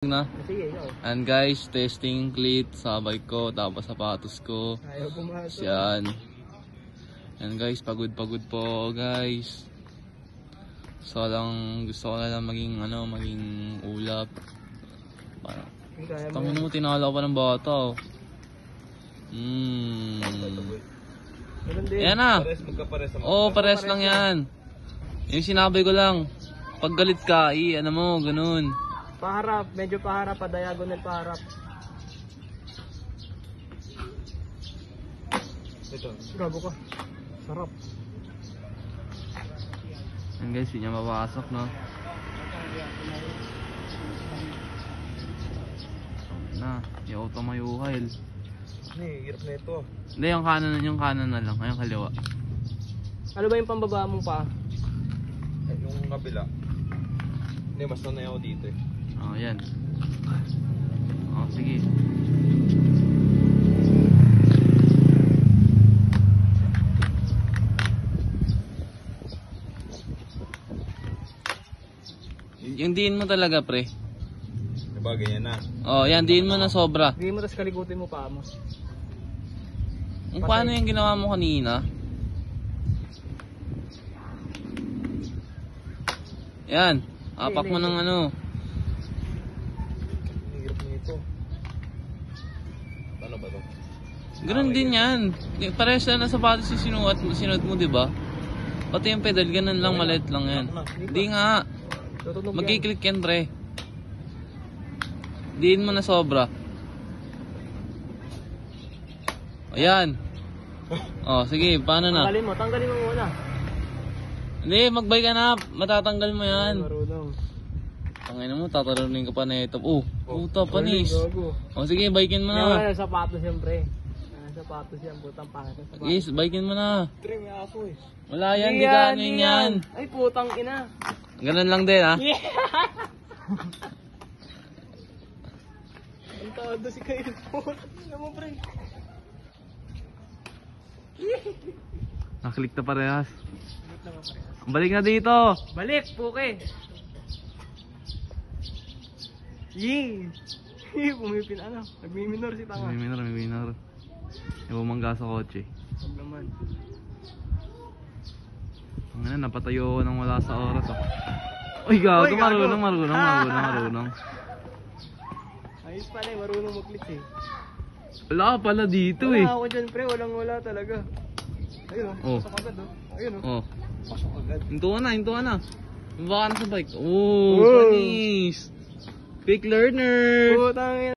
Na. Sige, ikaw. And guys, testing cleat sa bike ko, tapos sapatos ko. Ayaw pumasok. Yan. And guys, pagod po guys. Gusto ko na lang maging ulap. Tangin mo, tinala ko pa ng bata oh. Yan na. Oo, pares lang yan. Yung sinabi ko lang, pag galit ka, ano mo, ganun. Paharap, medyo paharap, pa-diagonal paharap. Ito. Gabo ka. Sarap. Yan guys, hindi niya mapasok, no? Na, yung auto mayuhil. Hirap na ito. Hindi, yung kanan na lang, yung kaliwa. Ano ba yung pambaba mong pa? Yung kabila. Hindi, mas nanay ako dito eh. Oh, yan. Oh, sige. Yung diin mo talaga, pre. Diba, ganyan na. Oh, yan, diin mo na sobra. Hindi mo, tapos kalikutin mo pa mo. Kung paano yung ginawa mo kanina. Yan. Apak mo ng ano. Hirap na ito. Ano ba ito? Ganun din yan. Parehas na sapatos yung sinuot mo, diba? Pati yung pedal, ganun lang, maliit lang yan. Hindi nga. Magkiklik yan, pre. Diin mo na sobra. Ayan. Oh, sige, paano na? Tanggalin mo muna. Hindi, magbay ka na. Matatanggal mo yan. Marunong. Tangina mo, tatarunin ka pa na ito. Oh, puta, panis. Gago. Oh, sige, bikin mo Wala na. na sapatos yan, pre. Sapatos yan, putang pangit ng sapatos. Yes, bikin mo na. Trim, may aso eh. Wala yan, di ka ano yan. Ay, putang ina. Ganun lang din, ha? Ang todo si Kyle. Ano mo, pre? Naklik na parehas. Balik na dito. Balik, puke. Yee! Pumipin ano. Nagmiminor si tanga. May minor. Yung bumangga sa kotse. Huwag naman. Ang ina, napatayo ko nang wala sa oras, oh. Uy, gago, marunong. Ayos pala eh, marunong mag-glitch eh. Wala ka pala dito, eh. Wala ako dyan, pre. Walang-wala talaga. Ayun Oh. Pasok agad Ayun Oh. Pasok agad. Hinto ka na. Baka na sa bike. Oh, panis. Quick learner. Putang ina.